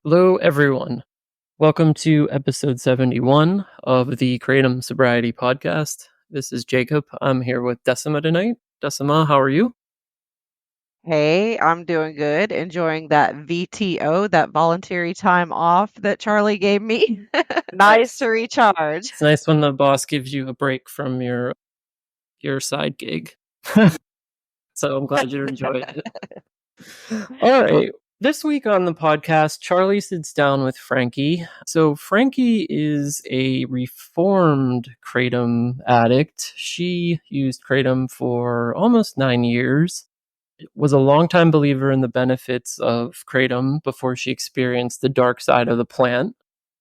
Hello, everyone. Welcome to episode 71 of the Kratom Sobriety Podcast. This is Jacob. I'm here with Decima tonight. Decima, how are you? Hey, I'm doing good. Enjoying that VTO, that voluntary time off that Charlie gave me. Nice to Nice. recharge. It's nice when the boss gives you a break from your side gig. So I'm glad you're enjoying it. All right. This week on the podcast, Charlie sits down with Frankie. So, Frankie is a reformed Kratom addict. She used Kratom for almost 9 years, was a longtime believer in the benefits of Kratom before she experienced the dark side of the plant.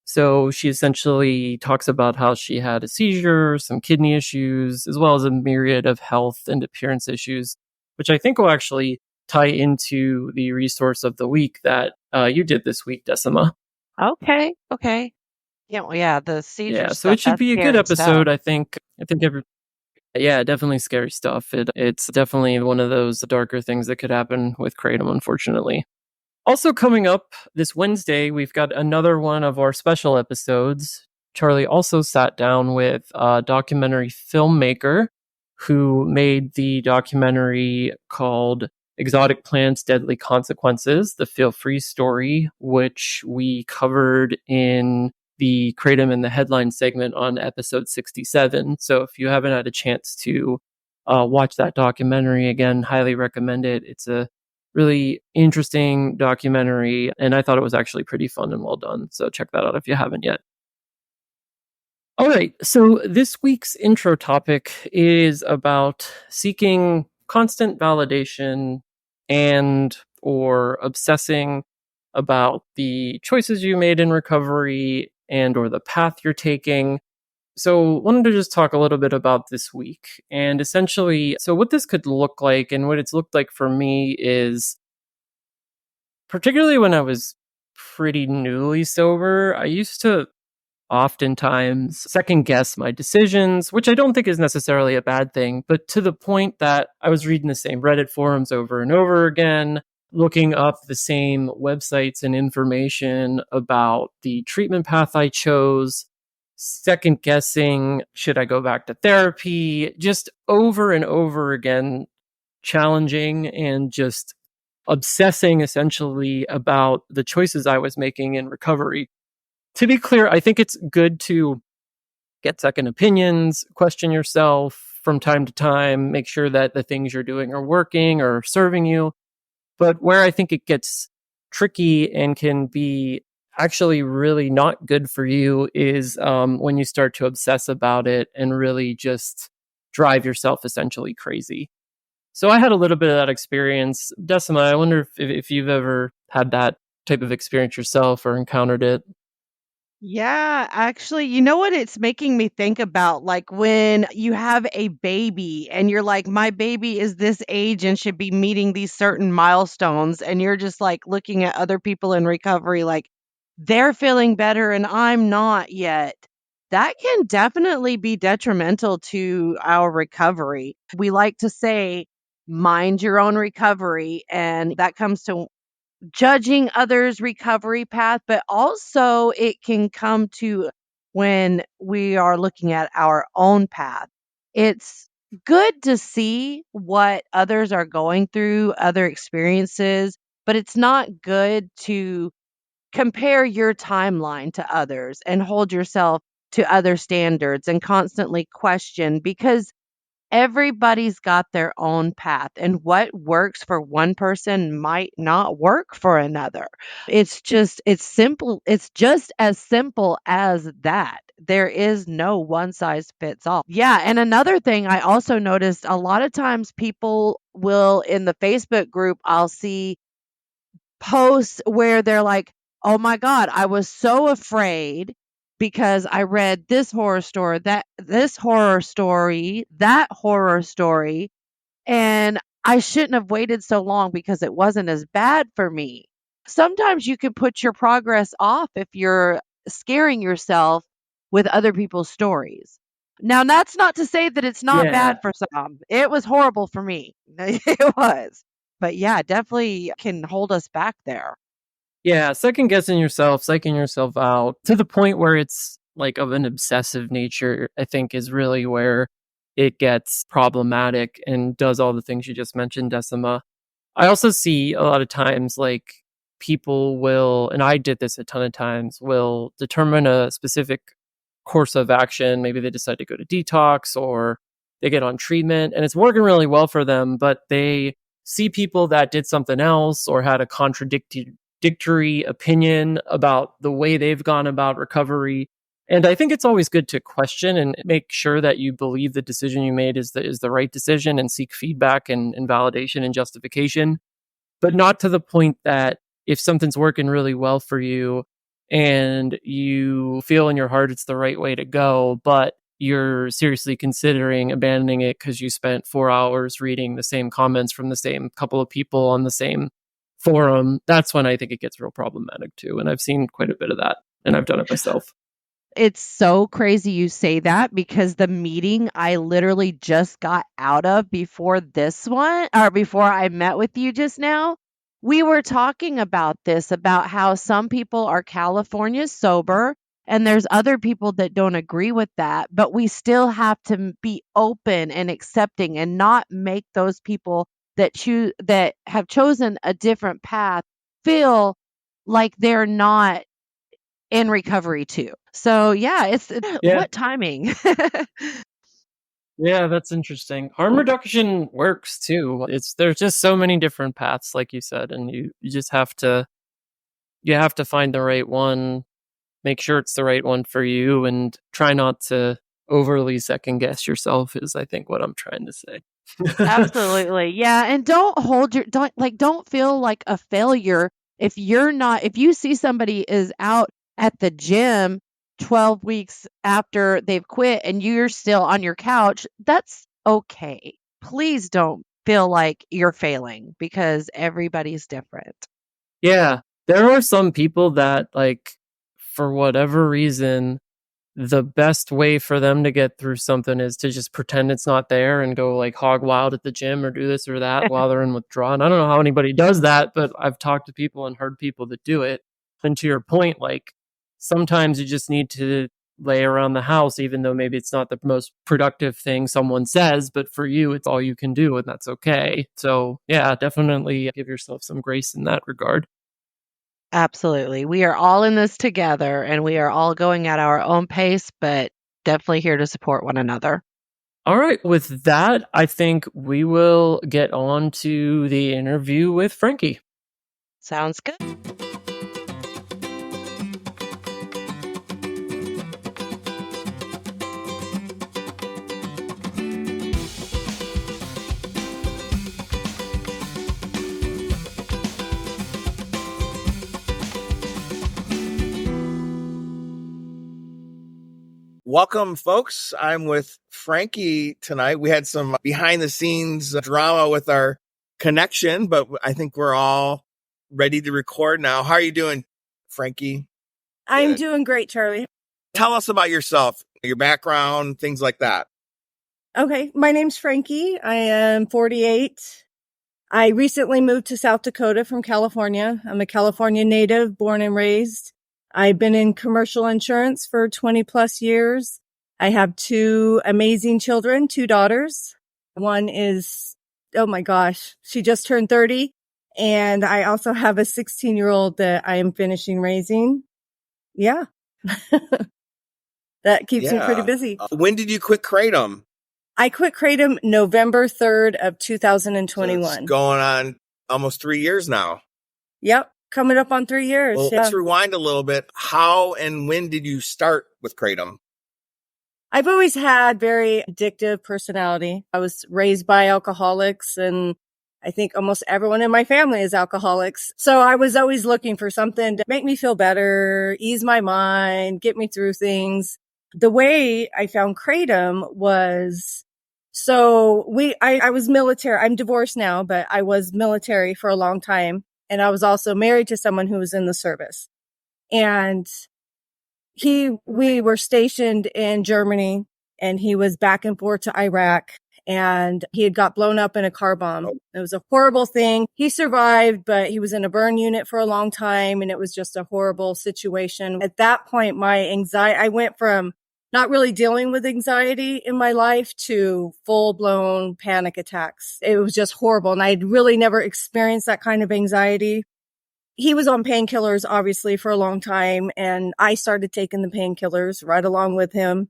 So, she essentially talks about how she had a seizure, some kidney issues, as well as a myriad of health and appearance issues, which I think will actually tie into the resource of the week that you did this week, Decima. Okay. Yeah, well, yeah, the seizure Yeah, so it stuff, should that's be a good scary stuff. episode. I think yeah, definitely scary stuff. It's definitely one of those darker things that could happen with Kratom, unfortunately. Also coming up this Wednesday, we've got another one of our special episodes. Charlie also sat down with a documentary filmmaker who made the documentary called Exotic Plants, Deadly Consequences, the Feel Free story, which we covered in the Kratom in the Headline segment on episode 67. So if you haven't had a chance to watch that documentary again, highly recommend it. It's a really interesting documentary, and I thought it was actually pretty fun and well done. So check that out if you haven't yet. All right, so this week's intro topic is about seeking constant validation and or obsessing about the choices you made in recovery and or the path you're taking. So wanted to just talk a little bit about this week and essentially so what this could look like and what it's looked like for me is particularly when I was pretty newly sober, I used to oftentimes second guess my decisions, which I don't think is necessarily a bad thing, but to the point that I was reading the same Reddit forums over and over again, looking up the same websites and information about the treatment path I chose, second guessing, should I go back to therapy, just over and over again, challenging and just obsessing essentially about the choices I was making in recovery. To be clear, I think it's good to get second opinions, question yourself from time to time, make sure that the things you're doing are working or serving you. But where I think it gets tricky and can be actually really not good for you is when you start to obsess about it and really just drive yourself essentially crazy. So I had a little bit of that experience. Decima, I wonder if you've ever had that type of experience yourself or encountered it. Yeah, actually, you know what it's making me think about? Like when you have a baby and you're like, my baby is this age and should be meeting these certain milestones. And you're just like looking at other people in recovery, like they're feeling better and I'm not yet. That can definitely be detrimental to our recovery. We like to say, mind your own recovery. And that comes to judging others' recovery path, but also it can come to when we are looking at our own path. It's good to see what others are going through, other experiences, but it's not good to compare your timeline to others and hold yourself to other standards and constantly question because everybody's got their own path, and what works for one person might not work for another. It's simple. It's just as simple as that. There is no one size fits all. Yeah. And another thing I also noticed a lot of times people will in the Facebook group, I'll see posts where they're like, "Oh my god, I was so afraid because I read this horror story, that horror story, and I shouldn't have waited so long because it wasn't as bad for me." Sometimes you can put your progress off if you're scaring yourself with other people's stories. Now, that's not to say that it's not bad Yeah. for some. It was horrible for me. It was. But yeah, definitely can hold us back there. Yeah, second guessing yourself, psyching yourself out to the point where it's like of an obsessive nature, I think is really where it gets problematic and does all the things you just mentioned, Decima. I also see a lot of times like people will, and I did this a ton of times, will determine a specific course of action. Maybe they decide to go to detox or they get on treatment and it's working really well for them, but they see people that did something else or had a contradictory opinion about the way they've gone about recovery. And I think it's always good to question and make sure that you believe the decision you made is the right decision and seek feedback and validation and justification, but not to the point that if something's working really well for you and you feel in your heart it's the right way to go, but you're seriously considering abandoning it because you spent 4 hours reading the same comments from the same couple of people on the same forum, that's when I think it gets real problematic too. And I've seen quite a bit of that and I've done it myself. It's so crazy you say that because the meeting I literally just got out of before this one, or before I met with you just now, we were talking about this, about how some people are California sober and there's other people that don't agree with that, but we still have to be open and accepting and not make those people that have chosen a different path feel like they're not in recovery too. So yeah, it's Yeah. what timing. Yeah, that's interesting. Harm reduction works too. There's just so many different paths, like you said, and you just have to find the right one, make sure it's the right one for you, and try not to overly second guess yourself is I think what I'm trying to say. Absolutely. Yeah, and don't feel like a failure if you see somebody is out at the gym 12 weeks after they've quit and you're still on your couch, that's okay. Please don't feel like you're failing because everybody's different. Yeah, there are some people that like for whatever reason the best way for them to get through something is to just pretend it's not there and go like hog wild at the gym or do this or that while they're in withdrawal. And I don't know how anybody does that, but I've talked to people and heard people that do it. And to your point, like sometimes you just need to lay around the house, even though maybe it's not the most productive thing someone says, but for you, it's all you can do, and that's okay. So, yeah, definitely give yourself some grace in that regard. Absolutely. We are all in this together and we are all going at our own pace, but definitely here to support one another. All right, with that, I think we will get on to the interview with Frankie. Sounds good. Welcome, folks. I'm with Frankie tonight. We had some behind the scenes drama with our connection, but I think we're all ready to record now. How are you doing, Frankie? I'm Good. doing great, Charlie. Tell us about yourself, your background, things like that. Okay, my name's Frankie. I am 48. I recently moved to South Dakota from California. I'm a California native, born and raised. I've been in commercial insurance for 20 plus years. I have two amazing children, two daughters. One is, oh my gosh, she just turned 30. And I also have a 16-year-old that I am finishing raising. Yeah. That keeps me pretty busy. When did you quit Kratom? I quit Kratom November 3rd of 2021. So it's going on almost 3 years now. Yep. Coming up on 3 years. Well, yeah. let's rewind a little bit. How and when did you start with Kratom? I've always had very addictive personality. I was raised by alcoholics, and I think almost everyone in my family is alcoholics. So I was always looking for something to make me feel better, ease my mind, get me through things. The way I found Kratom was, I was military. I'm divorced now, but I was military for a long time. And I was also married to someone who was in the service. And we were stationed in Germany, and he was back and forth to Iraq. and he had got blown up in a car bomb. It was a horrible thing. He survived, but he was in a burn unit for a long time, and it was just a horrible situation. At that point, my anxiety, I went from not really dealing with anxiety in my life to full-blown panic attacks. It was just horrible, and I'd really never experienced that kind of anxiety. He was on painkillers, obviously, for a long time, and I started taking the painkillers right along with him.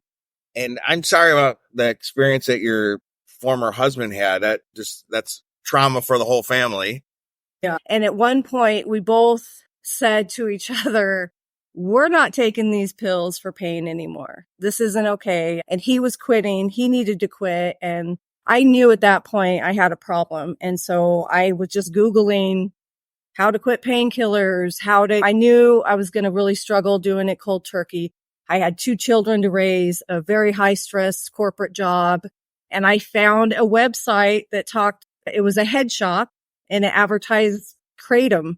And I'm sorry about the experience that your former husband had. That's trauma for the whole family. Yeah. And at one point, we both said to each other, we're not taking these pills for pain anymore. This isn't okay. And he was quitting. He needed to quit. And I knew at that point I had a problem. And so I was just Googling how to quit painkillers, I knew I was going to really struggle doing it cold turkey. I had 2 children to raise, a very high stress corporate job. And I found a website that it was a head shop, and it advertised Kratom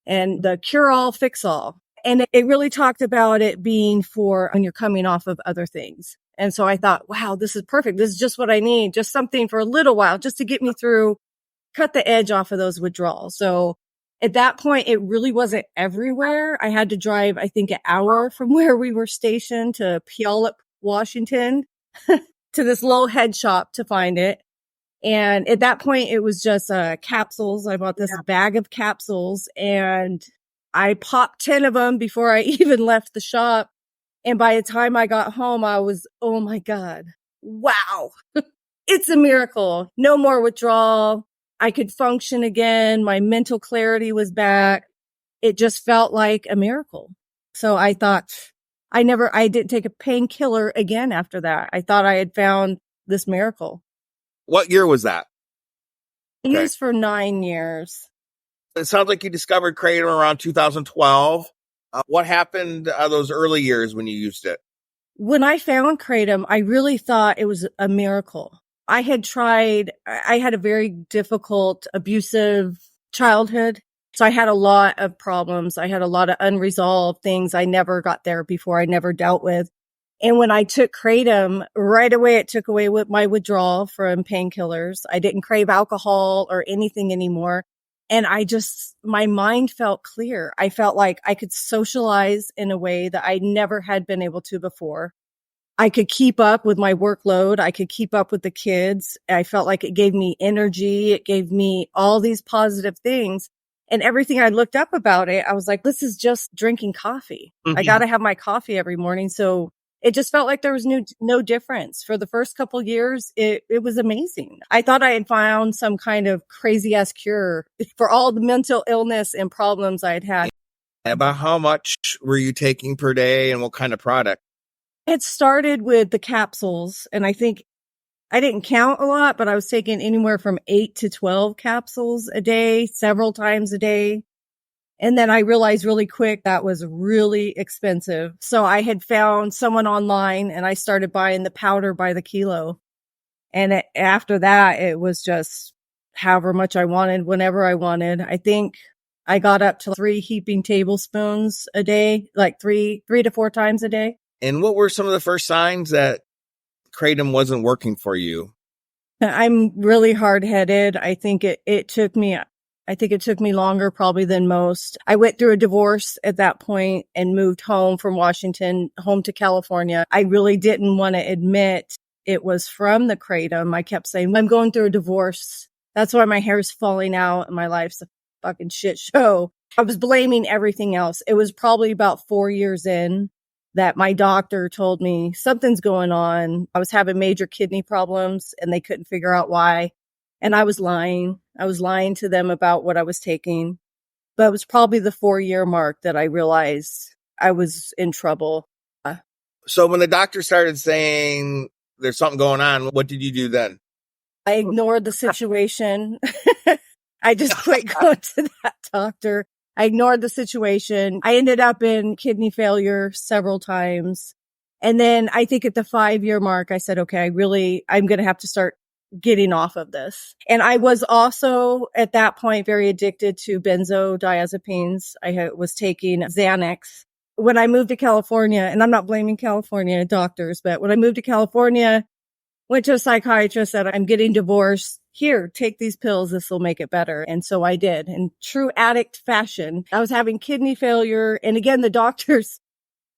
and the cure all fix all. And it really talked about it being for when you're coming off of other things. And so I thought, wow, this is perfect. This is just what I need. Just something for a little while, just to get me through, cut the edge off of those withdrawals. So at that point, it really wasn't everywhere. I had to drive, I think, an hour from where we were stationed to Puyallup, Washington, to this little head shop to find it. And at that point, it was just capsules. I bought this bag of capsules, and I popped 10 of them before I even left the shop. And by the time I got home, I was, oh my God, wow, it's a miracle. No more withdrawal. I could function again. My mental clarity was back. It just felt like a miracle. So I thought, I didn't take a painkiller again after that. I thought I had found this miracle. What year was that? I used for 9 years. It sounds like you discovered Kratom around 2012. What happened those early years when you used it? When I found Kratom, I really thought it was a miracle. I had a very difficult, abusive childhood. So I had a lot of problems. I had a lot of unresolved things I never got there before, I never dealt with. And when I took Kratom, right away, it took away my withdrawal from painkillers. I didn't crave alcohol or anything anymore. And my mind felt clear. I felt like I could socialize in a way that I never had been able to before. I could keep up with my workload. I could keep up with the kids. I felt like it gave me energy. It gave me all these positive things. And everything I looked up about it, I was like, this is just drinking coffee. Mm-hmm. I got to have my coffee every morning. So it just felt like there was no difference. For the first couple years, it was amazing. I thought I had found some kind of crazy ass cure for all the mental illness and problems I had had. About how much were you taking per day, and what kind of product? It started with the capsules, and I think I didn't count a lot, but I was taking anywhere from 8 to 12 capsules a day, several times a day. And then I realized really quick that was really expensive. So I had found someone online, and I started buying the powder by the kilo. And after that, it was just however much I wanted, whenever I wanted. I think I got up to 3 heaping tablespoons a day, like three to 4 times a day. And what were some of the first signs that Kratom wasn't working for you? I'm really hard-headed. I think it took me longer probably than most. I went through a divorce at that point and moved home from Washington, home to California. I really didn't want to admit it was from the Kratom. I kept saying, I'm going through a divorce. That's why my hair's falling out and my life's a fucking shit show. I was blaming everything else. It was probably about 4 years in that my doctor told me something's going on. I was having major kidney problems, and they couldn't figure out why. And I was lying. I was lying to them about what I was taking. But it was probably the 4-year mark that I realized I was in trouble. So when the doctor started saying there's something going on, what did you do then? I ignored the situation. I just quit going to that doctor. I ignored the situation. I ended up in kidney failure several times. And then I think at the 5-year mark, I said, okay, I'm going to have to start getting off of this. And I was also at that point very addicted to benzodiazepines. I was taking Xanax. When I moved to California, and I'm not blaming California doctors, but when I moved to California, went to a psychiatrist, said, I'm getting divorced. Here, take these pills. This will make it better. And so I did. In true addict fashion, I was having kidney failure. And again, the doctors,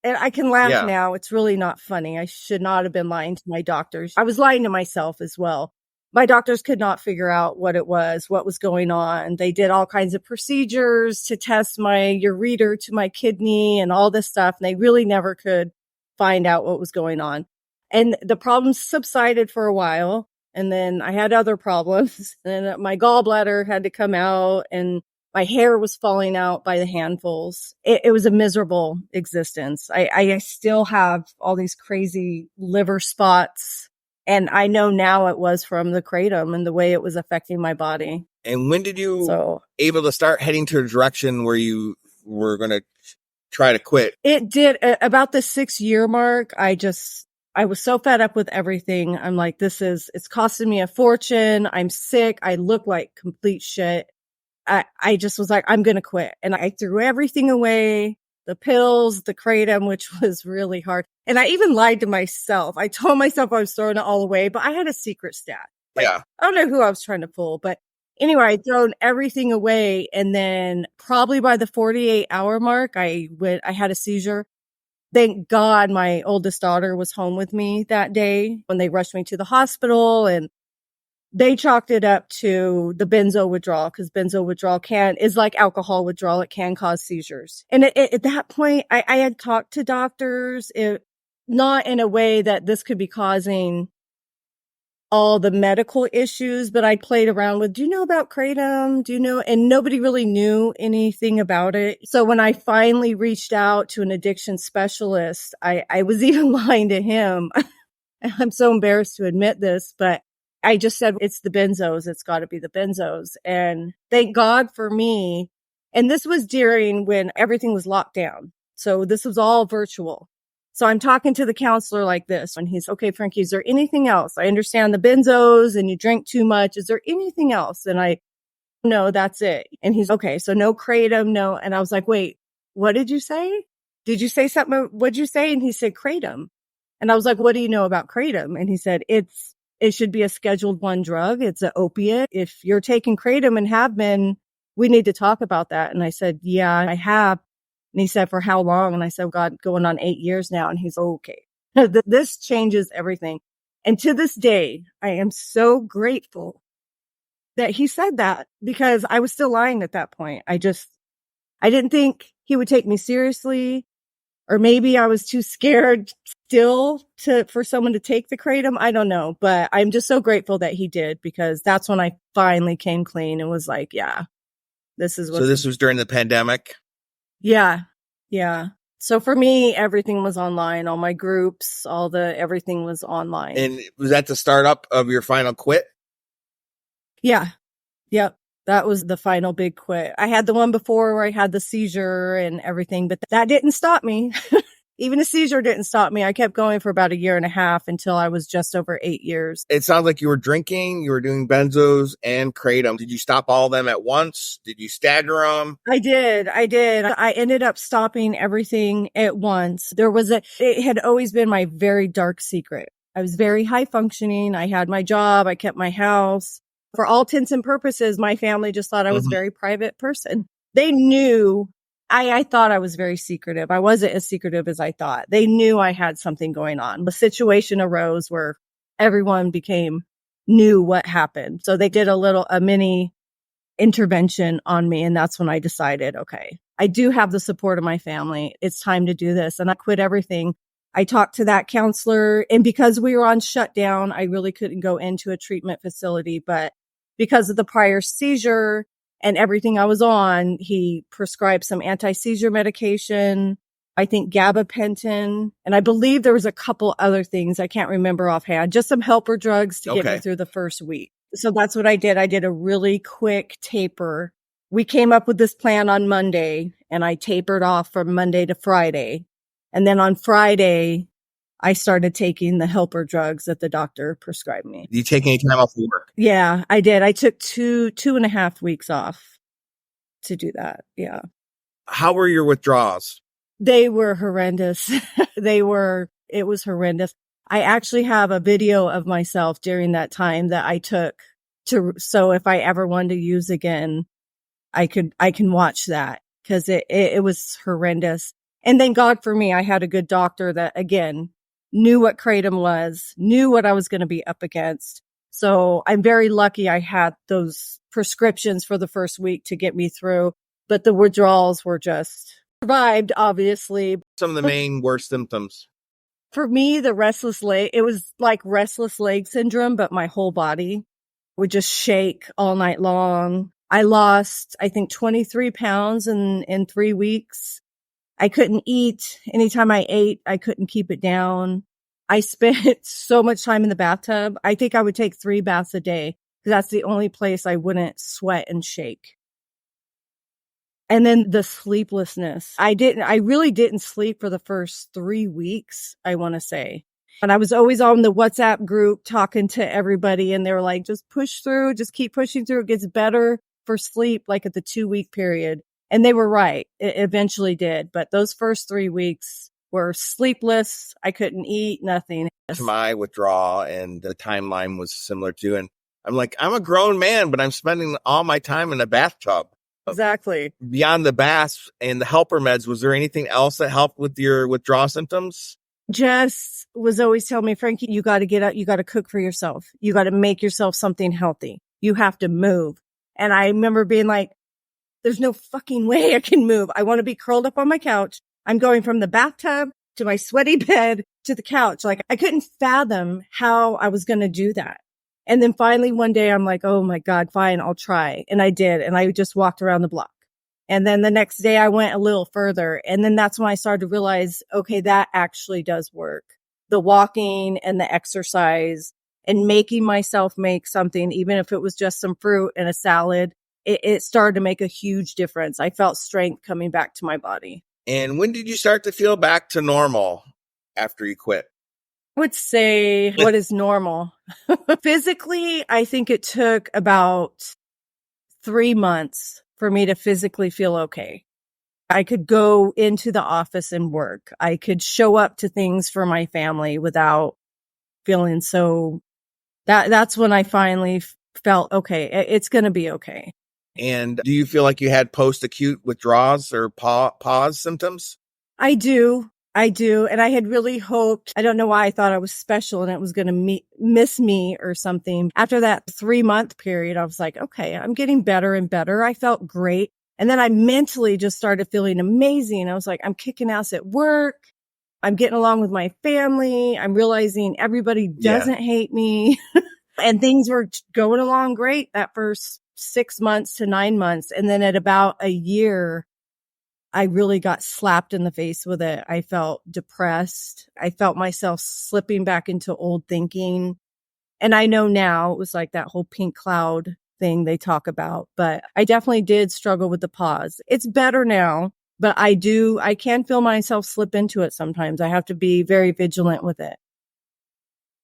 and I can laugh now. It's really not funny. I should not have been lying to my doctors. I was lying to myself as well. My doctors could not figure out what it was, what was going on. They did all kinds of procedures to test my ureter to my kidney and all this stuff. And they really never could find out what was going on. And the problems subsided for a while. And then I had other problems. And my gallbladder had to come out and my hair was falling out by the handfuls. It was a miserable existence. I still have all these crazy liver spots. And I know now it was from the Kratom and the way it was affecting my body. And when did you able to start heading to a direction where you were going to try to quit? It did about the 6-year mark. I was so fed up with everything. I'm like, it's costing me a fortune. I'm sick. I look like complete shit. I just was like, I'm going to quit. And I threw everything away, the pills, the Kratom, which was really hard. And I even lied to myself. I told myself I was throwing it all away, but I had a secret stash. I don't know who I was trying to fool, but anyway, I'd thrown everything away. And then probably by the 48-hour mark, I had a seizure. Thank God my oldest daughter was home with me that day when they rushed me to the hospital, and they chalked it up to the benzo withdrawal, because benzo withdrawal is like alcohol withdrawal. It can cause seizures. And at that point, I had talked to doctors, not in a way that this could be causing all the medical issues, but I played around with, do you know about Kratom? Do you know? And nobody really knew anything about it. So when I finally reached out to an addiction specialist, I was even lying to him. I'm so embarrassed to admit this, but I just said, it's the benzos. It's got to be the benzos. And thank God for me. And this was during when everything was locked down. So this was all virtual. So I'm talking to the counselor like this, and he's, okay, Frankie, is there anything else? I understand the benzos and you drink too much. Is there anything else? And no, that's it. And he's, okay, so no Kratom, no. And I was like, wait, what did you say? Did you say something? What'd you say? And he said, Kratom. And I was like, what do you know about Kratom? And he said, it should be a Scheduled I drug. It's an opiate. If you're taking Kratom and have been, we need to talk about that. And I said, yeah, I have. And he said, for how long? And I said, God, going on 8 years now. And he's okay. This changes everything. And to this day, I am so grateful that he said that, because I was still lying at that point. I didn't think he would take me seriously, or maybe I was too scared still for someone to take the Kratom. I don't know, but I'm just so grateful that he did, because that's when I finally came clean and was like, yeah, this is what. So this was during the pandemic? Yeah. Yeah. So for me, everything was online, all my groups, everything was online. And was that the startup of your final quit? Yeah. Yep. That was the final big quit. I had the one before where I had the seizure and everything, but that didn't stop me. Even a seizure didn't stop me. I kept going for about 1.5 years until I was just over 8 years. It sounds like you were drinking, you were doing benzos and Kratom. Did you stop all of them at once? Did you stagger them? I did. I ended up stopping everything at once. It had always been my very dark secret. I was very high functioning. I had my job. I kept my house. For all intents and purposes, my family just thought I was a very private person. They knew. I thought I was very secretive. I wasn't as secretive as I thought. They knew I had something going on. The situation arose where everyone knew what happened. So they did a mini intervention on me. And that's when I decided, okay, I do have the support of my family. It's time to do this. And I quit everything. I talked to that counselor, and because we were on shutdown, I really couldn't go into a treatment facility, but because of the prior seizure and everything I was on, he prescribed some anti-seizure medication, I think gabapentin, and I believe there was a couple other things I can't remember offhand, just some helper drugs to get me through the first week. So that's what I did. I did a really quick taper. We came up with this plan on Monday, and I tapered off from Monday to Friday. And then on Friday, I started taking the helper drugs that the doctor prescribed me. Did you take any time off work? Yeah, I did. I took 2.5 weeks off to do that. Yeah. How were your withdrawals? They were horrendous. It was horrendous. I actually have a video of myself during that time that I took so if I ever wanted to use again, I can watch that because it was horrendous. And thank God for me, I had a good doctor that again knew what Kratom was, knew what I was going to be up against. So I'm very lucky I had those prescriptions for the first week to get me through, but the withdrawals were just survived, obviously. Some of the main worst symptoms. For me, the restless leg, it was like restless leg syndrome, but my whole body would just shake all night long. I lost, I think, 23 pounds in 3 weeks. I couldn't eat. Anytime I ate, I couldn't keep it down. I spent so much time in the bathtub. I think I would take 3 baths a day because that's the only place I wouldn't sweat and shake. And then the sleeplessness. I really didn't sleep for the first 3 weeks, I want to say. And I was always on the WhatsApp group talking to everybody and they were like, just push through, just keep pushing through. It gets better for sleep, like at the 2-week period. And they were right. It eventually did. But those first 3 weeks were sleepless. I couldn't eat, nothing. My withdrawal and the timeline was similar too. And I'm like, I'm a grown man, but I'm spending all my time in a bathtub. Exactly. Beyond the baths and the helper meds, was there anything else that helped with your withdrawal symptoms? Jess was always telling me, Frankie, you got to get up. You got to cook for yourself. You got to make yourself something healthy. You have to move. And I remember being like, there's no fucking way I can move. I want to be curled up on my couch. I'm going from the bathtub to my sweaty bed to the couch. Like I couldn't fathom how I was going to do that. And then finally one day I'm like, oh my God, fine, I'll try. And I did. And I just walked around the block. And then the next day I went a little further. And then that's when I started to realize, okay, that actually does work. The walking and the exercise and making myself make something, even if it was just some fruit and a salad, it started to make a huge difference. I felt strength coming back to my body. And when did you start to feel back to normal after you quit? I would say what is normal. Physically, I think it took about 3 months for me to physically feel okay. I could go into the office and work. I could show up to things for my family without feeling so that's when I finally felt okay. It's going to be okay. And do you feel like you had post-acute withdrawals or pause symptoms? I do. And I had really hoped, I don't know why I thought I was special and it was going to miss me or something. After that 3-month period, I was like, okay, I'm getting better and better. I felt great. And then I mentally just started feeling amazing. I was like, I'm kicking ass at work. I'm getting along with my family. I'm realizing everybody doesn't hate me. And things were going along great that first 6 months to 9 months. And then at about a year, I really got slapped in the face with it. I felt depressed. I felt myself slipping back into old thinking. And I know now it was like that whole pink cloud thing they talk about, but I definitely did struggle with the pause. It's better now, but I can feel myself slip into it sometimes. I have to be very vigilant with it.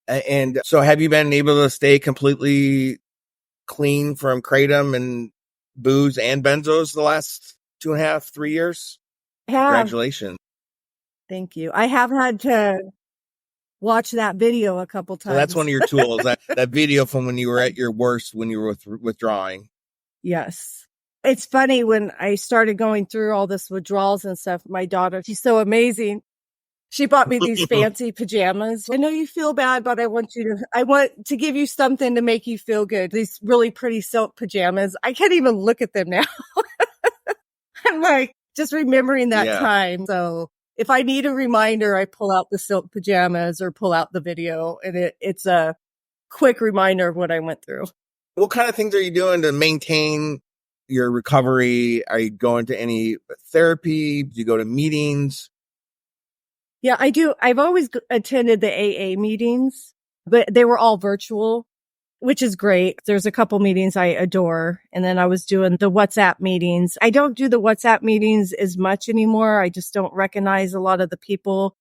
And so have you been able to stay completely clean from kratom and booze and benzos the last 2.5, 3 years? Congratulations. Thank you. I have had to watch that video a couple times. So that's one of your tools, that video from when you were at your worst, when you were withdrawing. Yes. It's funny when I started going through all this withdrawals and stuff, my daughter, she's so amazing. She bought me these fancy pajamas. I know you feel bad, but I want to give you something to make you feel good. These really pretty silk pajamas. I can't even look at them now. I'm like, just remembering that time. So if I need a reminder, I pull out the silk pajamas or pull out the video, and it's a quick reminder of what I went through. What kind of things are you doing to maintain your recovery? Are you going to any therapy? Do you go to meetings? Yeah, I do. I've always attended the AA meetings, but they were all virtual, which is great. There's a couple meetings I adore. And then I was doing the WhatsApp meetings. I don't do the WhatsApp meetings as much anymore. I just don't recognize a lot of the people.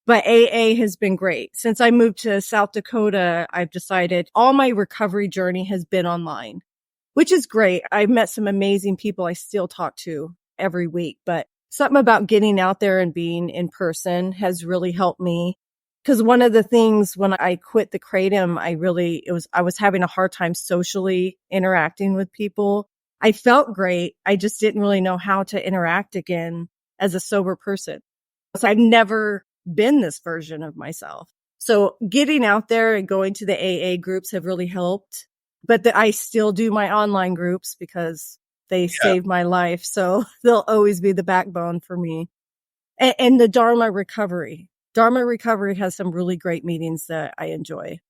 But AA has been great. Since I moved to South Dakota, I've decided all my recovery journey has been online, which is great. I've met some amazing people I still talk to every week, but something about getting out there and being in person has really helped me. Because one of the things when I quit the Kratom, I was having a hard time socially interacting with people. I felt great. I just didn't really know how to interact again as a sober person. So I've never been this version of myself. So getting out there and going to the AA groups have really helped. But I still do my online groups because they saved my life. So they'll always be the backbone for me. And the Dharma Recovery. Dharma Recovery has some really great meetings that I enjoy.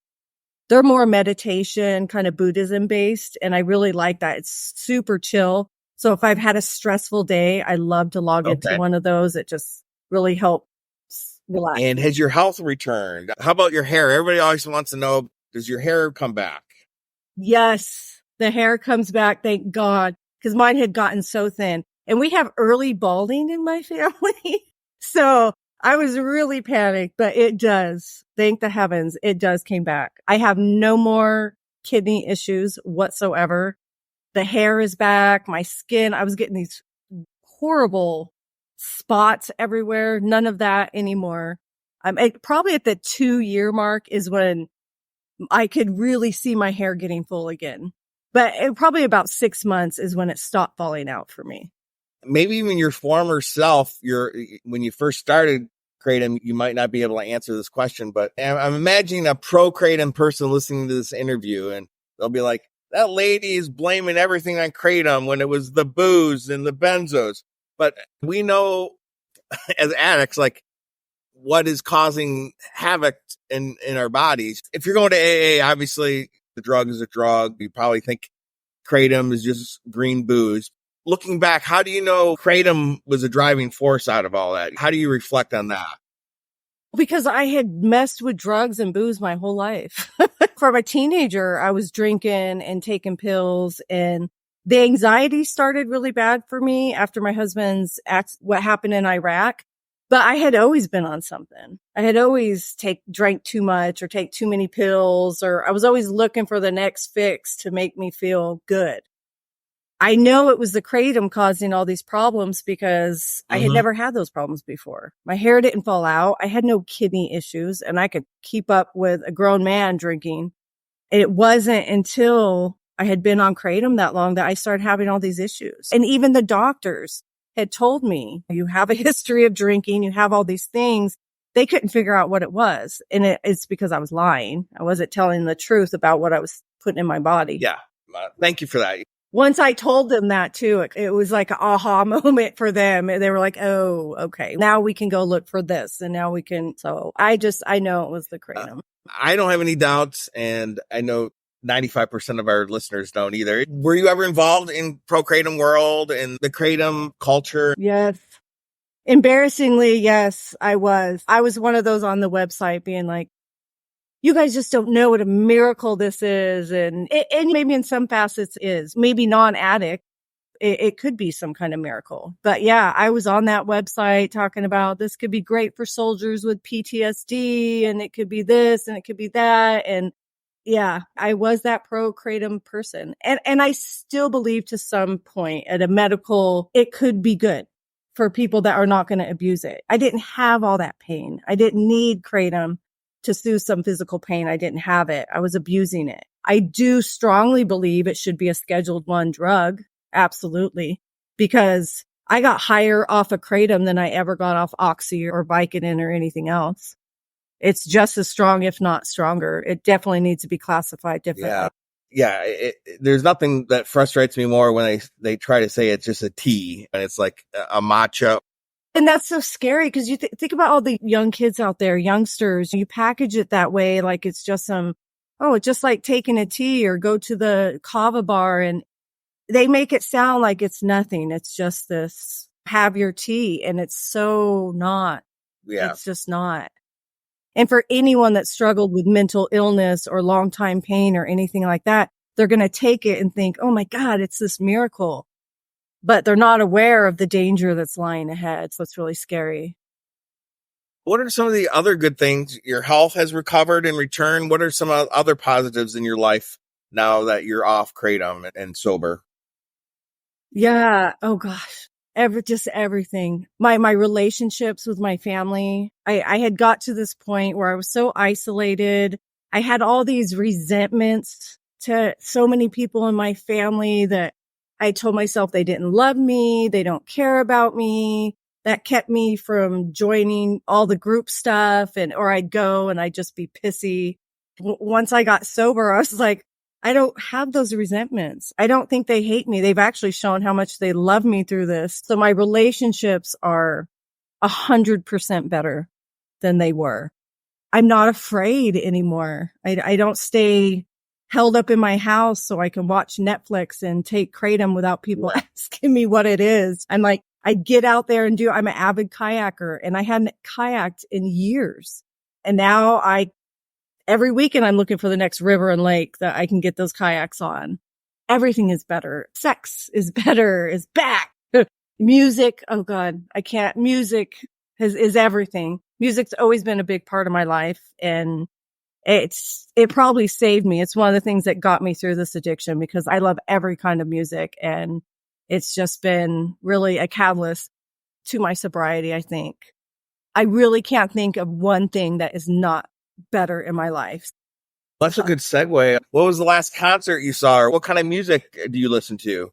They're more meditation, kind of Buddhism based. And I really like that. It's super chill. So if I've had a stressful day, I love to log into one of those. It just really helps relax. And has your health returned? How about your hair? Everybody always wants to know, does your hair come back? Yes, the hair comes back. Thank God. Because mine had gotten so thin. And we have early balding in my family. So I was really panicked, but it does. Thank the heavens. It does came back. I have no more kidney issues whatsoever. The hair is back. My skin, I was getting these horrible spots everywhere. None of that anymore. I'm probably at the 2-year mark is when I could really see my hair getting full again. But probably about 6 months is when it stopped falling out for me. Maybe even your former self, when you first started Kratom, you might not be able to answer this question, but I'm imagining a pro Kratom person listening to this interview and they'll be like, that lady is blaming everything on Kratom when it was the booze and the benzos. But we know as addicts, like what is causing havoc in our bodies. If you're going to AA, obviously the drug is a drug. You probably think Kratom is just green booze. Looking back, how do you know Kratom was a driving force out of all that? How do you reflect on that? Because I had messed with drugs and booze my whole life. From a teenager, I was drinking and taking pills, and the anxiety started really bad for me after my husband's what happened in Iraq. But I had always been on something. I had always drank too much or take too many pills, or I was always looking for the next fix to make me feel good. I know it was the Kratom causing all these problems because I had never had those problems before. My hair didn't fall out. I had no kidney issues, and I could keep up with a grown man drinking. And it wasn't until I had been on Kratom that long that I started having all these issues. And even the doctors had told me, you have a history of drinking, you have all these things. They couldn't figure out what it was. And it's because I was lying. I wasn't telling the truth about what I was putting in my body. Yeah. Thank you for that. Once I told them that too, it was like an aha moment for them. They were like, oh, okay, now we can go look for this. And now we can. So I know it was the Kratom. I don't have any doubts. And I know 95% of our listeners don't either. Were you ever involved in pro Kratom world and the Kratom culture? Yes. Embarrassingly, yes, I was. I was one of those on the website being like, you guys just don't know what a miracle this is. And maybe in some facets is, maybe non-addict. It could be some kind of miracle. But yeah, I was on that website talking about this could be great for soldiers with PTSD, and it could be this and it could be that. And yeah, I was that pro Kratom person. And I still believe to some point at a medical, it could be good for people that are not going to abuse it. I didn't have all that pain. I didn't need Kratom to soothe some physical pain. I didn't have it. I was abusing it. I do strongly believe it should be a Scheduled I drug. Absolutely. Because I got higher off of Kratom than I ever got off Oxy or Vicodin or anything else. It's just as strong, if not stronger. It definitely needs to be classified differently. Yeah. There's nothing that frustrates me more when they try to say it's just a tea and it's like a matcha. And that's so scary because you think about all the young kids out there, youngsters, you package it that way. Like it's just it's just like taking a tea or go to the kava bar, and they make it sound like it's nothing. It's just this, have your tea. And it's so not. Yeah. It's just not. And for anyone that struggled with mental illness or long time pain or anything like that, they're going to take it and think, oh my God, it's this miracle. But they're not aware of the danger that's lying ahead. So it's really scary. What are some of the other good things? Your health has recovered and returned. What are some other positives in your life now that you're off Kratom and sober? Yeah. Oh gosh. just everything. My relationships with my family. I had got to this point where I was so isolated. I had all these resentments to so many people in my family that I told myself they didn't love me. They don't care about me. That kept me from joining all the group stuff or I'd go and I'd just be pissy. Once I got sober, I was like, I don't have those resentments. I don't think they hate me. They've actually shown how much they love me through this. So my relationships are 100% better than they were. I'm not afraid anymore. I don't stay held up in my house so I can watch Netflix and take Kratom without people asking me what it is. I'm like, I get out there and I'm an avid kayaker and I hadn't kayaked in years. And now every weekend I'm looking for the next river and lake that I can get those kayaks on. Everything is better. Sex is better, is back. Music. Oh God, I can't. Music is everything. Music's always been a big part of my life and it probably saved me. It's one of the things that got me through this addiction because I love every kind of music and it's just been really a catalyst to my sobriety, I think. I really can't think of one thing that is not better in my life. That's a good segue. What was the last concert you saw or what kind of music do you listen to?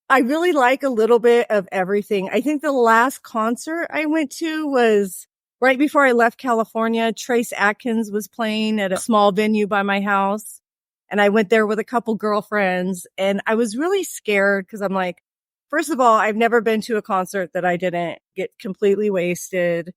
I really like a little bit of everything. I think the last concert I went to was right before I left California. Trace Atkins was playing at a small venue by my house. And I went there with a couple girlfriends and I was really scared because I'm like, first of all, I've never been to a concert that I didn't get completely wasted.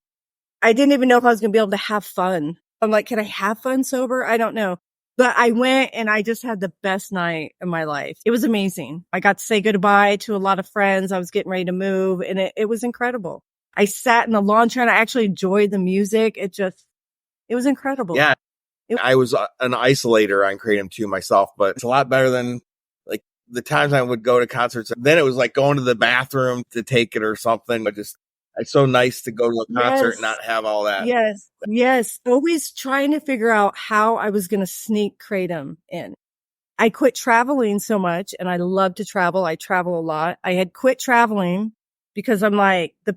I didn't even know if I was going to be able to have fun. I'm like, can I have fun sober? I don't know. But I went and I just had the best night of my life. It was amazing. I got to say goodbye to a lot of friends. I was getting ready to move and it was incredible. I sat in the lawn chair and I actually enjoyed the music. It was incredible. Yeah. I was an isolator on Kratom too myself, but it's a lot better than like the times I would go to concerts. Then it was like going to the bathroom to take it or something, but just it's so nice to go to a concert and not have all that. Yes. Always trying to figure out how I was going to sneak Kratom in. I quit traveling so much and I love to travel. I travel a lot. I had quit traveling because I'm like, the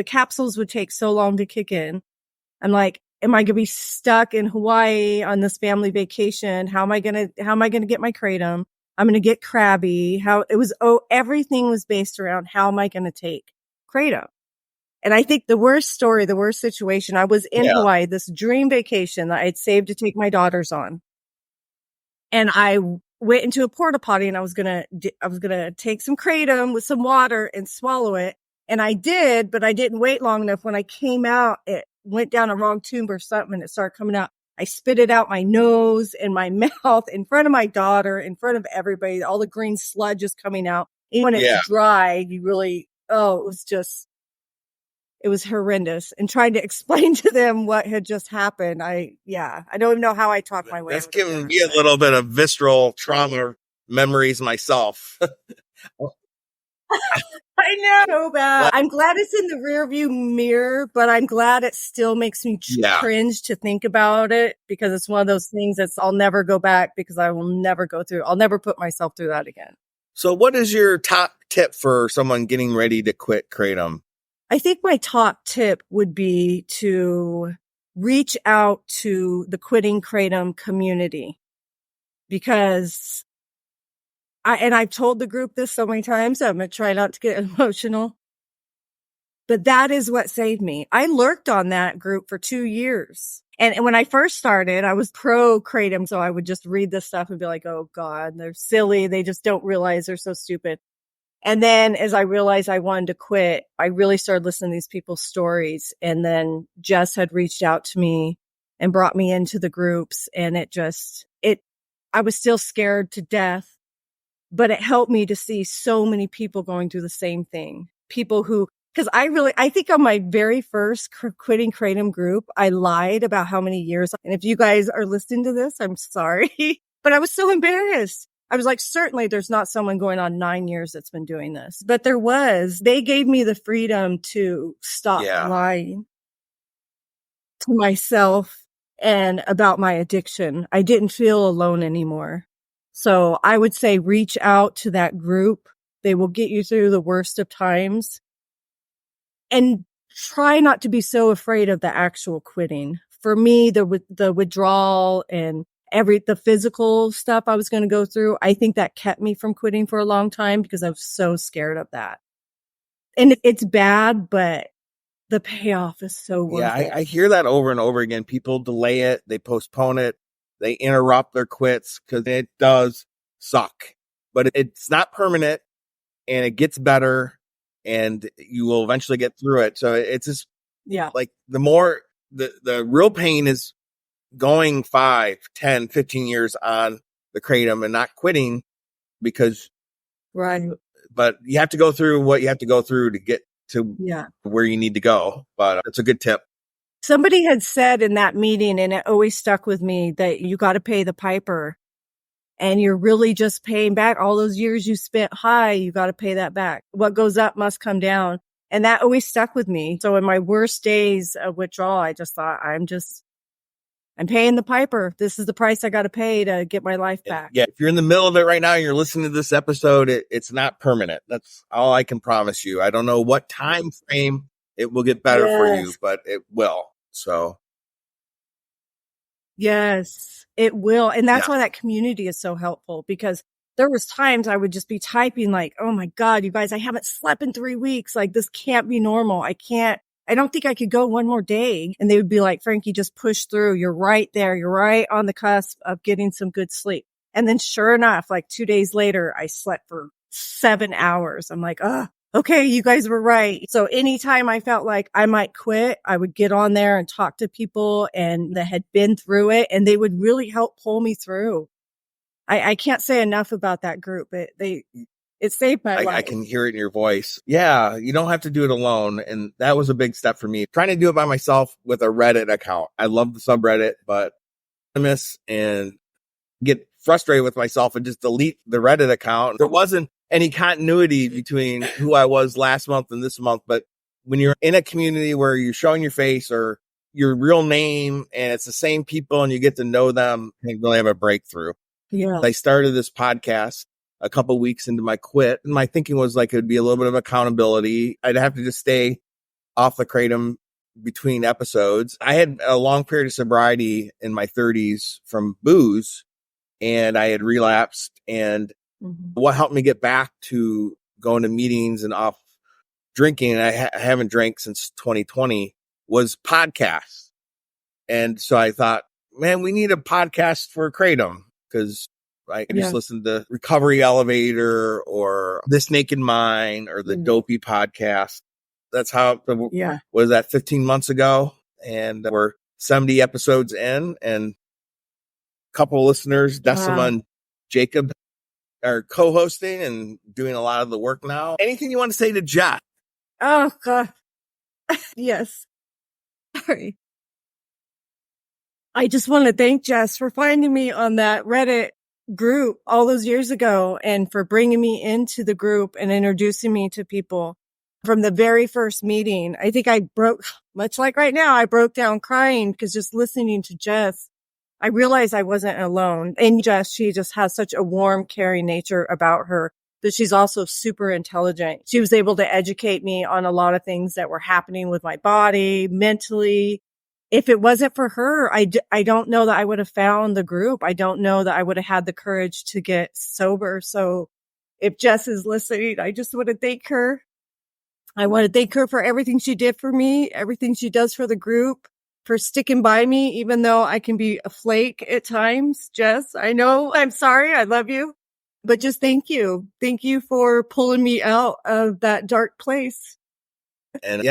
capsules would take so long to kick in. I'm like, am I going to be stuck in Hawaii on this family vacation? How am I going to get my Kratom? I'm going to get crabby. Everything was based around how am I going to take Kratom? And I think the worst situation, I was in Hawaii, this dream vacation that I had saved to take my daughters on. And I went into a porta potty and I was going to take some Kratom with some water and swallow it. And I did, but I didn't wait long enough. When I came out, it went down a wrong tube or something and it started coming out. I spit it out my nose and my mouth in front of my daughter, in front of everybody. All the green sludge is coming out. And when it's dry, it was horrendous. And trying to explain to them what had just happened. I don't even know how I talked my way. That's giving me a little bit of visceral trauma memories myself. I know. So bad. I'm glad it's in the rearview mirror, but I'm glad it still makes me cringe to think about it because it's one of those things I'll never go back because I'll never put myself through that again. So what is your top tip for someone getting ready to quit Kratom? I think my top tip would be to reach out to the quitting Kratom community because I've told the group this so many times, I'm going to try not to get emotional, but that is what saved me. I lurked on that group for 2 years. And when I first started, I was pro Kratom. So I would just read this stuff and be like, oh God, they're silly. They just don't realize they're so stupid. And then as I realized I wanted to quit, I really started listening to these people's stories. And then Jess had reached out to me and brought me into the groups. And I was still scared to death, but it helped me to see so many people going through the same thing. Because I think on my very first quitting Kratom group, I lied about how many years. And if you guys are listening to this, I'm sorry, but I was so embarrassed. I was like, certainly there's not someone going on 9 years that's been doing this, but they gave me the freedom to stop lying to myself and about my addiction. I didn't feel alone anymore. So I would say reach out to that group They will get you through the worst of times. And try not to be so afraid of the actual quitting. For me, the withdrawal and the physical stuff I was going to go through, I think that kept me from quitting for a long time because I was so scared of that. And it's bad, but the payoff is so worth it. I hear that over and over again. People delay it, they postpone it, they interrupt their quits because it does suck. But it's not permanent, and it gets better, and you will eventually get through it. So it's just like the real pain is going 5, 10, 15 years on the Kratom and not quitting because right. But you have to go through what you have to go through to get to where you need to go. But it's a good tip. Somebody had said in that meeting, and it always stuck with me, that you got to pay the piper. And you're really just paying back all those years you spent high. You got to pay that back. What goes up must come down. And that always stuck with me. So in my worst days of withdrawal, I just thought, I'm paying the piper. This is the price I got to pay to get my life back. Yeah. If you're in the middle of it right now and you're listening to this episode, it's not permanent. That's all I can promise you. I don't know what time frame it will get better for you, but it will. So. Yes, it will. And that's why that community is so helpful, because there was times I would just be typing like, oh my God, you guys, I haven't slept in 3 weeks. Like, this can't be normal. I don't think I could go one more day. And they would be like, Frankie, just push through. You're right there. You're right on the cusp of getting some good sleep. And then sure enough, like 2 days later, I slept for 7 hours. I'm like, okay, you guys were right. So anytime I felt like I might quit, I would get on there and talk to people and that had been through it, and they would really help pull me through. I can't say enough about that group. It saved my life. I can hear it in your voice. Yeah, you don't have to do it alone. And that was a big step for me. Trying to do it by myself with a Reddit account. I love the subreddit, but I miss and get frustrated with myself and just delete the Reddit account. There wasn't any continuity between who I was last month and this month. But when you're in a community where you're showing your face or your real name and it's the same people and you get to know them, you really have a breakthrough. Yeah. I started this podcast a couple weeks into my quit, and my thinking was like, it would be a little bit of accountability. I'd have to just stay off the Kratom between episodes. I had a long period of sobriety in my 30s from booze, and I had relapsed. And what helped me get back to going to meetings and off drinking, and I haven't drank since 2020, was podcasts. And so I thought, man, we need a podcast for Kratom, because I just listened to Recovery Elevator or This Naked Mind or the Dopey podcast. That's how was that 15 months ago. And we're 70 episodes in, and a couple of listeners, Decima and Jacob, are co-hosting and doing a lot of the work now. Anything you want to say to Jeff? Oh, God. Yes. Sorry. I just want to thank Jess for finding me on that Reddit group all those years ago and for bringing me into the group and introducing me to people. From the very first meeting, I think I broke, much like right now, I broke down crying because just listening to Jess, I realized I wasn't alone. And Jess, she just has such a warm, caring nature about her, but she's also super intelligent. She was able to educate me on a lot of things that were happening with my body, mentally. If it wasn't for her, I don't know that I would have found the group. I don't know that I would have had the courage to get sober. So if Jess is listening, I just want to thank her. I want to thank her for everything she did for me, everything she does for the group, for sticking by me, even though I can be a flake at times. Jess, I know, I'm sorry. I love you, but just thank you. Thank you for pulling me out of that dark place. And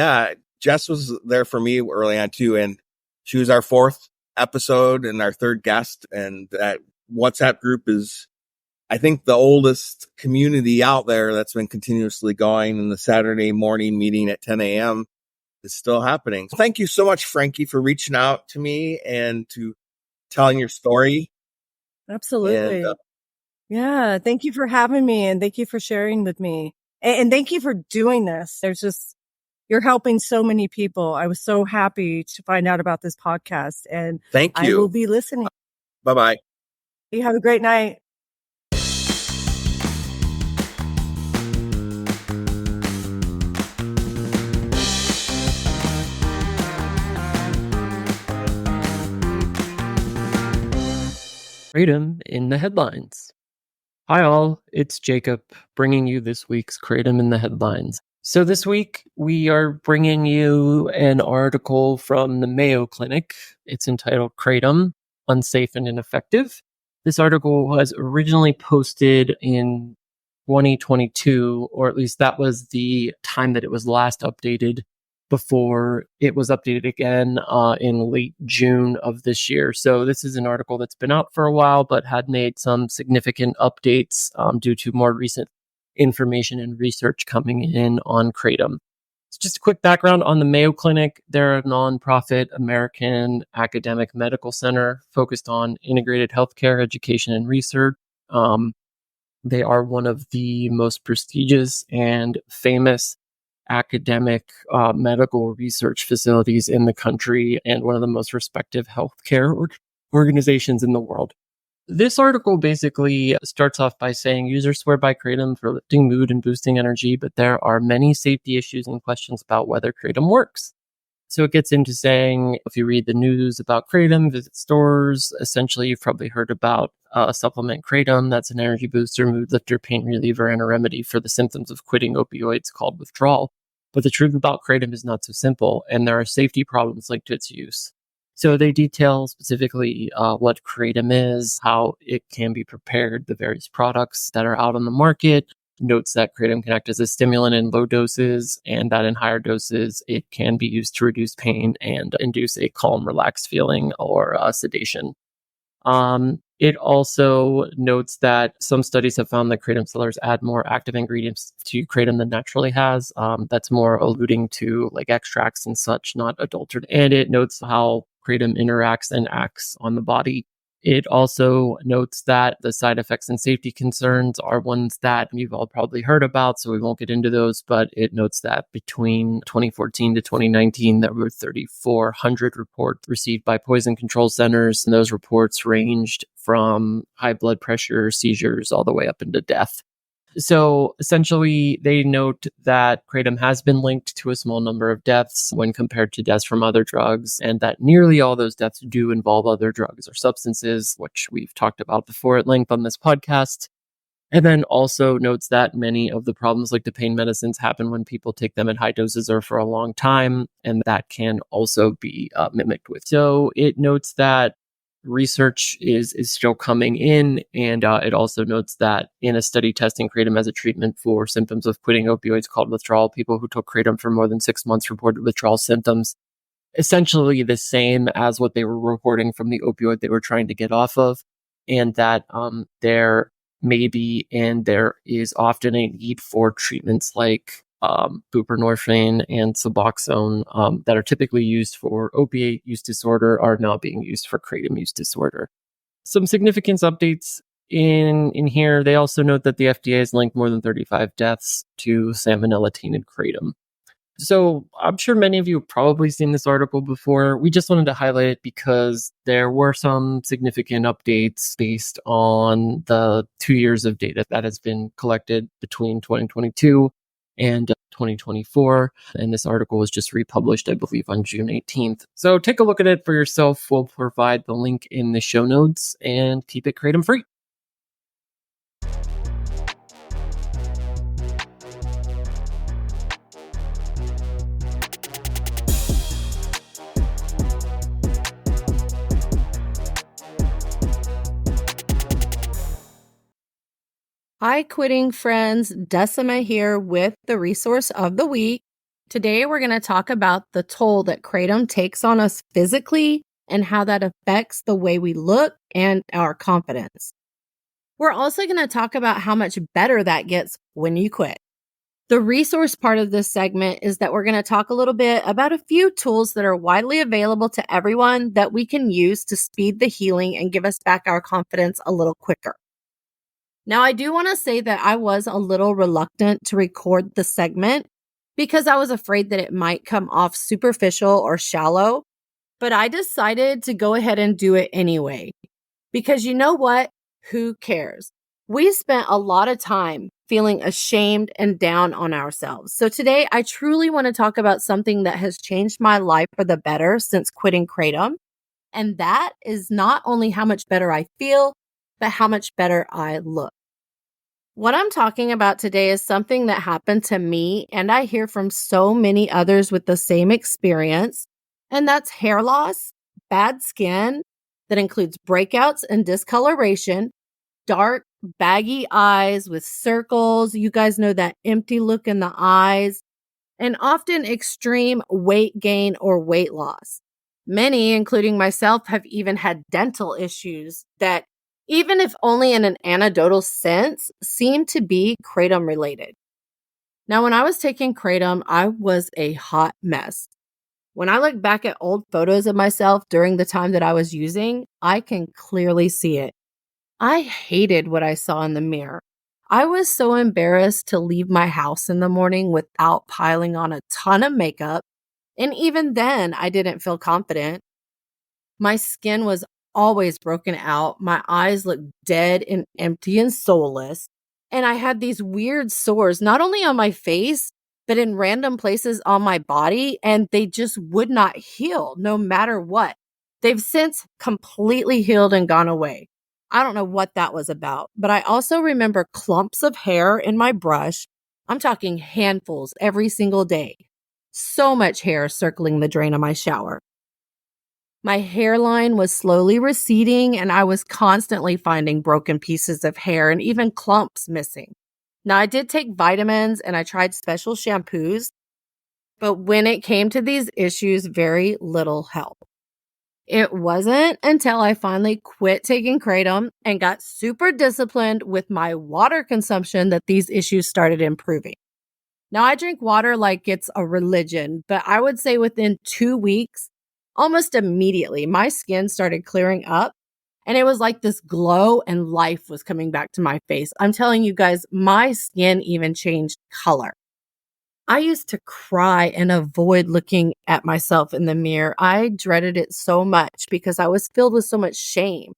Jess was there for me early on too. And she was our 4th episode and our 3rd guest. And that WhatsApp group is, I think, the oldest community out there that's been continuously going. And the Saturday morning meeting at 10 a.m. is still happening. Thank you so much, Frankie, for reaching out to me and to telling your story. Absolutely. And, thank you for having me, and thank you for sharing with me. And thank you for doing this. You're helping so many people. I was so happy to find out about this podcast, and thank you. I will be listening. Bye-bye. You have a great night. Kratom in the headlines. Hi all, it's Jacob bringing you this week's Kratom in the headlines. So this week we are bringing you an article from the Mayo Clinic. It's entitled Kratom, Unsafe and Ineffective. This article was originally posted in 2022, or at least that was the time that it was last updated before it was updated again in late June of this year. So this is an article that's been out for a while, but had made some significant updates due to more recent information and research coming in on Kratom. So just a quick background on the Mayo Clinic. They're a nonprofit American academic medical center focused on integrated healthcare, education, and research. They are one of the most prestigious and famous academic medical research facilities in the country and one of the most respected healthcare organizations in the world. This article basically starts off by saying users swear by Kratom for lifting mood and boosting energy, but there are many safety issues and questions about whether Kratom works. So it gets into saying, if you read the news about Kratom, visit stores, essentially you've probably heard about a supplement Kratom that's an energy booster, mood lifter, pain reliever, and a remedy for the symptoms of quitting opioids called withdrawal. But the truth about Kratom is not so simple, and there are safety problems linked to its use. So they detail specifically what Kratom is, how it can be prepared, the various products that are out on the market, notes that Kratom can act as a stimulant in low doses, and that in higher doses, it can be used to reduce pain and induce a calm, relaxed feeling or sedation. It also notes that some studies have found that Kratom sellers add more active ingredients to Kratom than naturally has. That's more alluding to like extracts and such, not adulterated. And it notes how Kratom interacts and acts on the body. It also notes that the side effects and safety concerns are ones that you've all probably heard about, so we won't get into those, but it notes that between 2014 to 2019, there were 3,400 reports received by poison control centers, and those reports ranged from high blood pressure, seizures, all the way up into death. So essentially, they note that Kratom has been linked to a small number of deaths when compared to deaths from other drugs, and that nearly all those deaths do involve other drugs or substances, which we've talked about before at length on this podcast. And then also notes that many of the problems like the pain medicines happen when people take them at high doses or for a long time, and that can also be mimicked with. So it notes that research is still coming in, and it also notes that in a study testing Kratom as a treatment for symptoms of quitting opioids called withdrawal, people who took Kratom for more than 6 months reported withdrawal symptoms essentially the same as what they were reporting from the opioid they were trying to get off of, and that there may be and there is often a need for treatments like buprenorphine and Suboxone that are typically used for opiate use disorder are now being used for Kratom use disorder. Some significance updates in here. They also note that the FDA has linked more than 35 deaths to salmonella tainted Kratom. So I'm sure many of you have probably seen this article before. We just wanted to highlight it because there were some significant updates based on the 2 years of data that has been collected between 2022 and 2024. And this article was just republished, I believe, on June 18th. So take a look at it for yourself. We'll provide the link in the show notes and keep it Kratom free. Hi, quitting friends. Decima here with the resource of the week. Today, we're going to talk about the toll that Kratom takes on us physically and how that affects the way we look and our confidence. We're also going to talk about how much better that gets when you quit. The resource part of this segment is that we're going to talk a little bit about a few tools that are widely available to everyone that we can use to speed the healing and give us back our confidence a little quicker. Now, I do want to say that I was a little reluctant to record the segment because I was afraid that it might come off superficial or shallow, but I decided to go ahead and do it anyway. Because you know what? Who cares? We spent a lot of time feeling ashamed and down on ourselves. So today, I truly want to talk about something that has changed my life for the better since quitting Kratom. And that is not only how much better I feel, but how much better I look. What I'm talking about today is something that happened to me, and I hear from so many others with the same experience, and that's hair loss, bad skin that includes breakouts and discoloration, dark, baggy eyes with circles. You guys know that empty look in the eyes, and often extreme weight gain or weight loss. Many, including myself, have even had dental issues that, even if only in an anecdotal sense, seem to be kratom related. Now, when I was taking kratom, I was a hot mess. When I look back at old photos of myself during the time that I was using, I can clearly see it. I hated what I saw in the mirror. I was so embarrassed to leave my house in the morning without piling on a ton of makeup. And even then, I didn't feel confident. My skin was always broken out. My eyes looked dead and empty and soulless. And I had these weird sores, not only on my face, but in random places on my body. And they just would not heal no matter what. They've since completely healed and gone away. I don't know what that was about, but I also remember clumps of hair in my brush. I'm talking handfuls every single day. So much hair circling the drain of my shower. My hairline was slowly receding, and I was constantly finding broken pieces of hair and even clumps missing. Now, I did take vitamins and I tried special shampoos, but when it came to these issues, very little help. It wasn't until I finally quit taking kratom and got super disciplined with my water consumption that these issues started improving. Now, I drink water like it's a religion, but I would say within 2 weeks, almost immediately, my skin started clearing up, and it was like this glow and life was coming back to my face. I'm telling you guys, my skin even changed color. I used to cry and avoid looking at myself in the mirror. I dreaded it so much because I was filled with so much shame.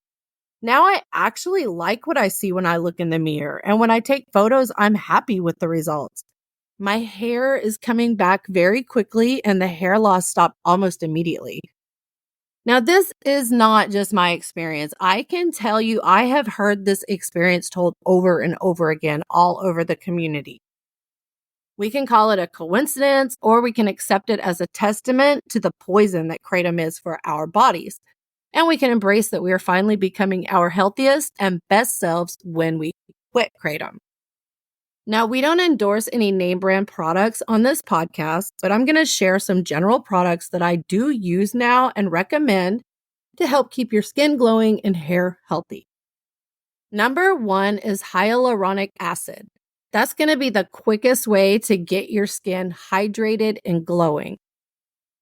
Now I actually like what I see when I look in the mirror, and when I take photos, I'm happy with the results. My hair is coming back very quickly, and the hair loss stopped almost immediately. Now, this is not just my experience. I can tell you I have heard this experience told over and over again all over the community. We can call it a coincidence, or we can accept it as a testament to the poison that kratom is for our bodies. And we can embrace that we are finally becoming our healthiest and best selves when we quit kratom. Now, we don't endorse any name brand products on this podcast, but I'm going to share some general products that I do use now and recommend to help keep your skin glowing and hair healthy. Number 1 is hyaluronic acid. That's going to be the quickest way to get your skin hydrated and glowing.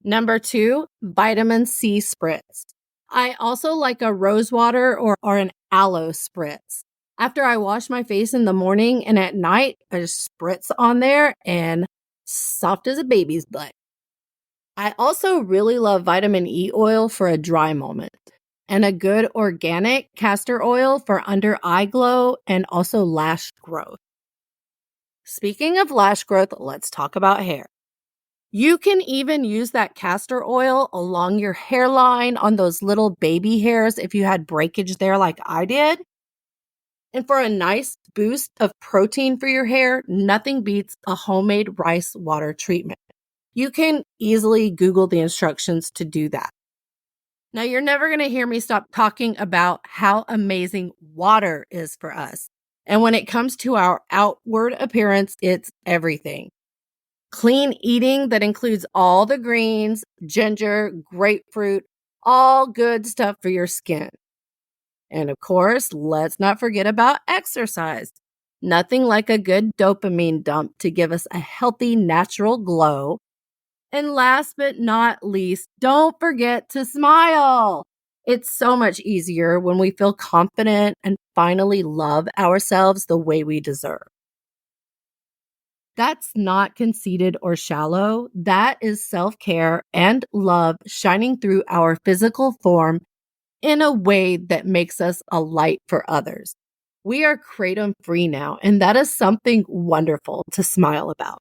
Number 2, vitamin C spritz. I also like a rose water or an aloe spritz. After I wash my face in the morning and at night, I just spritz on there and soft as a baby's butt. I also really love vitamin E oil for a dry moment and a good organic castor oil for under eye glow and also lash growth. Speaking of lash growth, let's talk about hair. You can even use that castor oil along your hairline on those little baby hairs if you had breakage there like I did. And for a nice boost of protein for your hair, nothing beats a homemade rice water treatment. You can easily Google the instructions to do that. Now, you're never going to hear me stop talking about how amazing water is for us. And when it comes to our outward appearance, it's everything. Clean eating that includes all the greens, ginger, grapefruit, all good stuff for your skin. And of course, let's not forget about exercise. Nothing like a good dopamine dump to give us a healthy, natural glow. And last but not least, don't forget to smile. It's so much easier when we feel confident and finally love ourselves the way we deserve. That's not conceited or shallow. That is self-care and love shining through our physical form in a way that makes us a light for others. We are kratom free now, and that is something wonderful to smile about.